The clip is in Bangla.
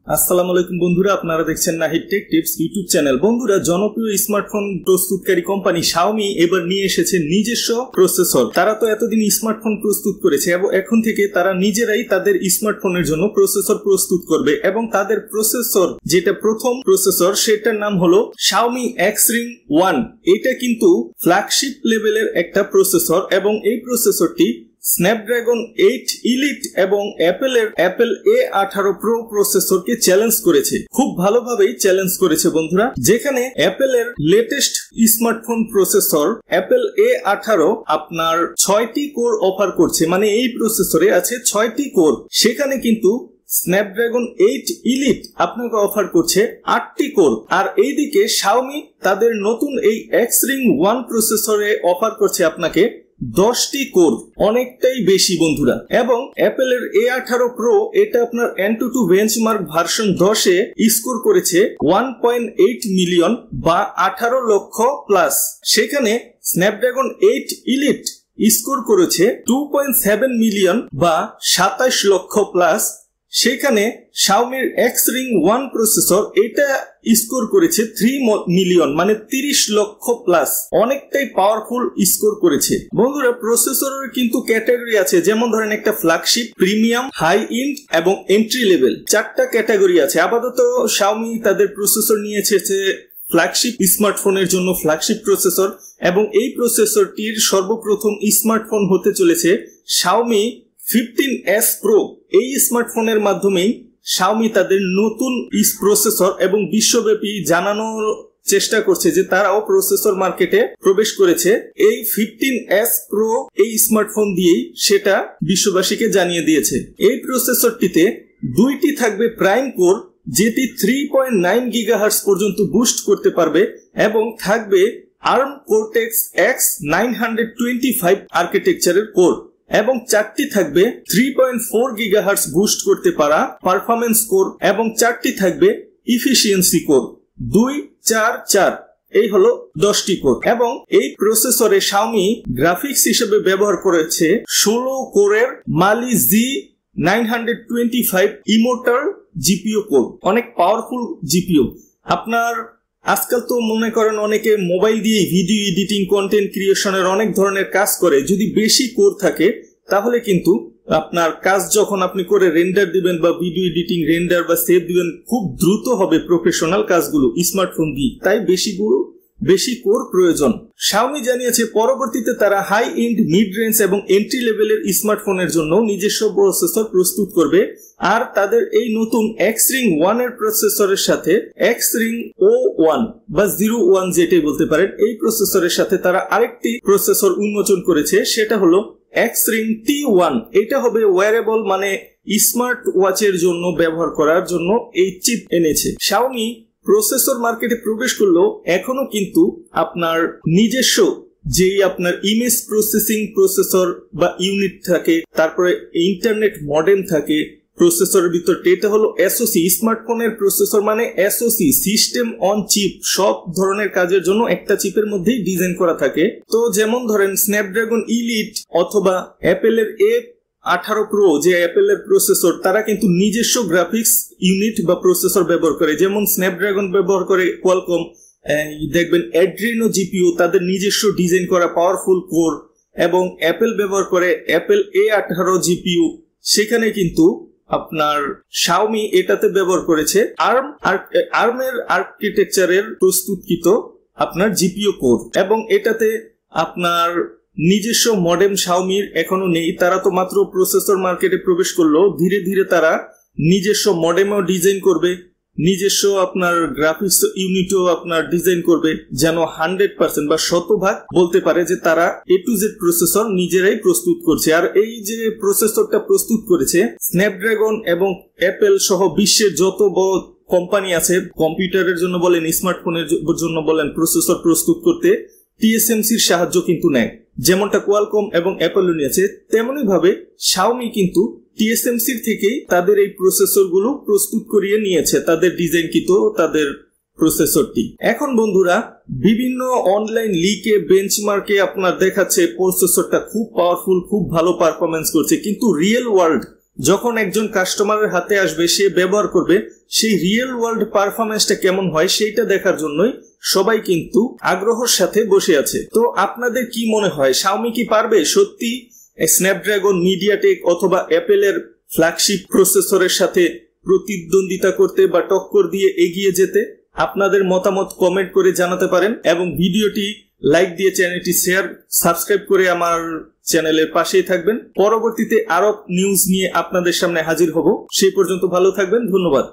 আসসালামু আলাইকুম বন্ধুরা, আপনারা দেখছেন Nahid take tips YouTube channel. বন্ধুরা, জনপ্রিয় স্মার্টফোন প্রস্তুতকারী কোম্পানি শাওমি এবার নিয়ে এসেছে নিজস্ব প্রসেসর। তারা তো এতদিন স্মার্টফোন প্রস্তুত করেছে এবং এখন থেকে তারা নিজেরাই তাদের স্মার্টফোনের জন্য প্রসেসর প্রস্তুত করবে এবং তাদের প্রসেসর যেটা প্রথম প্রসেসর সেটার নাম হলো শাওমি Xring 1। এটা কিন্তু ফ্ল্যাগশিপ লেভেলের একটা প্রসেসর এবং এই প্রসেসরটি স্ন্যাপড্রাগন 8 ইলিট এবং অ্যাপেল A18 প্রো প্রসেসরকে চ্যালেঞ্জ করেছে। খুব ভালোভাবেই চ্যালেঞ্জ করেছে বন্ধুরা। যেখানে অ্যাপেলের latest smartphone processor Apple A18 আপনার 6টি কোর অফার করছে, মানে এই প্রসেসরে আছে 6টি কোর, সেখানে কিন্তু স্ন্যাপড্রাগন 8 ইলিট আপনাকে অফার করছে 8টি কোর। আর এইদিকে শাওমি তাদের নতুন এই Xring 1 প্রসেসরে অফার করছে আপনাকে 10টি কোর, অনেকটাই বেশি বন্ধুরা। এবং অ্যাপেলের A18 প্রো এটা আপনার AnTuTu বেঞ্চমার্ক ভার্সন 10 এ স্কোর করেছে 1.8 মিলিয়ন বা 18 লক্ষ প্লাস। সেখানে স্ন্যাপড্রাগন 8 ইলিট স্কোর করেছে 2.7 মিলিয়ন বা 27 লক্ষ প্লাস। সেখানে শাওমির Xring 1 প্রসেসর এটা স্কোর করেছে 3 মিলিয়ন মানে 30 লক্ষ প্লাস, অনেকটাই পাওয়ারফুল স্কোর করেছে বন্ধুরা। প্রসেসরের কিন্তু ক্যাটাগরি আছে, যেমন ধরেন একটা ফ্ল্যাগশিপ, প্রিমিয়াম, হাই এন্ড এবং এন্ট্রি লেভেল, 4টা ক্যাটাগরি আছে। আপাতত শাওমি তাদের প্রসেসর নিয়ে এসেছে ফ্ল্যাগশিপ স্মার্টফোনের জন্য ফ্ল্যাগশিপ প্রসেসর এবং এই প্রসেসরটির সর্বপ্রথম স্মার্টফোন হতে চলেছে শাওমি 15S Pro। এই স্মার্টফোনের মাধ্যমেই শাওমি তাদের নতুন প্রসেসর এবং বিশ্বব্যাপী জানানোর চেষ্টা করছে যে তারাও প্রসেসর মার্কেটে প্রবেশ করেছে। এই 15S Pro এই স্মার্টফোন দিয়েই সেটা বিশ্ববাসীকে জানিয়ে দিয়েছে। এই প্রসেসরটিতে 2টি থাকবে প্রাইম কোর, যেটি 3.9 গিগাহার্টজ পর্যন্ত বুস্ট করতে পারবে এবং থাকবে ARM Cortex X925 আর্কিটেকচারের কোর এবং 4টি থাকবে 3.4 গিগাহার্টজ বুস্ট করতে পারা পারফরম্যান্স কোর এবং 4টি থাকবে ইফিসিয়েন্সি কোর। 2, 4, 4 এই হলো 10টি কোর। এবং এই প্রসেসরে শাওমি গ্রাফিক্স হিসেবে ব্যবহার করেছে 16 কোরের Mali Z925 immortal GPU core, অনেক পাওয়ারফুল জিপিইউ। আপনার আজকাল তো মনে করেন অনেকে মোবাইল দিয়ে ভিডিও এডিটিং, কন্টেন্ট ক্রিয়েশনের অনেক ধরনের কাজ করে। যদি বেশি কোর থাকে তাহলে কিন্তু আপনার কাজ যখন আপনি করে রেন্ডার দিবেন বা ভিডিও এডিটিং, রেন্ডার বা সেভ দিবেন, খুব দ্রুত হবে প্রফেশনাল কাজগুলো স্মার্টফোন দিয়ে, তাই বেশি কোর প্রয়োজন। শাওমি জানিয়েছে পরবর্তীতে তারা হাই এন্ড, মিড রেঞ্জ এবং এন্ট্রি লেভেলের স্মার্টফোনের জন্য নিজস্ব প্রসেসর প্রস্তুত করবে। আর তাদের এই নতুন Xring 1 এর প্রসেসরের সাথে Xring O1 বা 01 যেটাই বলতে পারেন, এই প্রসেসরের সাথে তারা আরেকটি প্রসেসর উন্মোচন করেছে, সেটা হলো Xring T1। এটা হবে ওয়্যারেবল মানে স্মার্ট ওয়াচের জন্য ব্যবহার করার জন্য এই চিপ এনেছে। শাওমি প্রসেসর মার্কেটে প্রবেশ করলেও এখনো কিন্তু আপনার নিজস্ব যেই আপনার ইমেজ প্রসেসিং প্রসেসর বা ইউনিট থাকে, তারপরে ইন্টারনেট মডেম থাকে প্রসেসরের ভিতরতে, এটা হলো SoC। স্মার্টফোনের প্রসেসর মানে SoC, সিস্টেম অন চিপ। সব ধরনের কাজের জন্য একটা চিপের মধ্যেই ডিজাইন করা থাকে। তো যেমন ধরেন স্ন্যাপড্রাগন ইলিট অথবা অ্যাপেলের A18 প্রো যে অ্যাপেলের প্রসেসর, তারা কিন্তু নিজস্ব গ্রাফিক্স ইউনিট বা প্রসেসর ব্যবহার করে। যেমন স্ন্যাপড্রাগন ব্যবহার করে কোয়ালকম, দেখবেন অ্যাড্রিনো জিপিইউ তাদের নিজস্ব ডিজাইন করা পাওয়ারফুল কোর, এবং অ্যাপেল ব্যবহার করে অ্যাপেল A18 জিপিইউ। সেখানে কিন্তু আপনার শাওমি এটাতে ব্যবহার করেছে আর্মের আর্কিটেকচারের প্রস্তুতকৃত আপনার জিপিইউ কোর এবং এটাতে আপনার নিজস্ব মডেম শাওমির এখনো নেই। তারা তো মাত্র প্রসেসর মার্কেটে প্রবেশ করলো, ধীরে ধীরে তারা নিজস্ব মডেমও ডিজাইন করবে, নিজস্ব আপনার গ্রাফিক্স ইউনিটও আপনার ডিজাইন করবে, যেন 100% বা 100% বলতে পারে যে তারা A to Z প্রসেসর নিজেরাই প্রস্তুত করছে। আর এই যে প্রসেসরটা প্রস্তুত করেছে স্ন্যাপড্রাগন এবং অ্যাপেল সহ বিশ্বের যত বড় কোম্পানি আছে, কম্পিউটারের জন্য বলেন, স্মার্টফোনের জন্য বলেন, প্রসেসর প্রস্তুত করতে TSMCর সাহায্য কিন্তু নেয়। যেমনটা কোয়ালকম এবং অ্যাপেল নিয়েছে, তেমনি ভাবে শাওমি কিন্তু TSMCর থেকেই তাদের এই প্রসেসরগুলো প্রস্তুত করিয়ে নিয়েছে, তাদের ডিজাইনকৃত তাদের প্রসেসরটি। এখন বন্ধুরা, বিভিন্ন অনলাইন লিকে বেঞ্চমার্কে আপনার দেখাচ্ছে প্রসেসরটা খুব পাওয়ারফুল, খুব ভালো পারফরমেন্স করছে, কিন্তু রিয়েল ওয়ার্ল্ড যখন একজন কাস্টমারের হাতে আসবে, সে ব্যবহার করবে, সেই রিয়েল ওয়ার্ল্ড পারফরমেন্সটা কেমন হয় সেইটা দেখার জন্যই সবাই কিন্তু আগ্রহের সাথে বসে আছে। তো আপনাদের কি মনে হয়, শাওমি কি পারবে সত্যি স্ন্যাপড্রাগন, মিডিয়াটেক অথবা অ্যাপেলের ফ্ল্যাগশিপ প্রসেসরের সাথে প্রতিদ্বন্দ্বিতা করতে বা টক্কর দিয়ে এগিয়ে যেতে? আপনাদের মতামত কমেন্ট করে জানাতে পারেন এবং ভিডিওটি লাইক দিয়ে চ্যানেলটি শেয়ার, সাবস্ক্রাইব করে আমার চ্যানেলের পাশেই থাকবেন। পরবর্তীতে আরো নিউজ নিয়ে আপনাদের সামনে হাজির হব। সেই পর্যন্ত ভালো থাকবেন। ধন্যবাদ।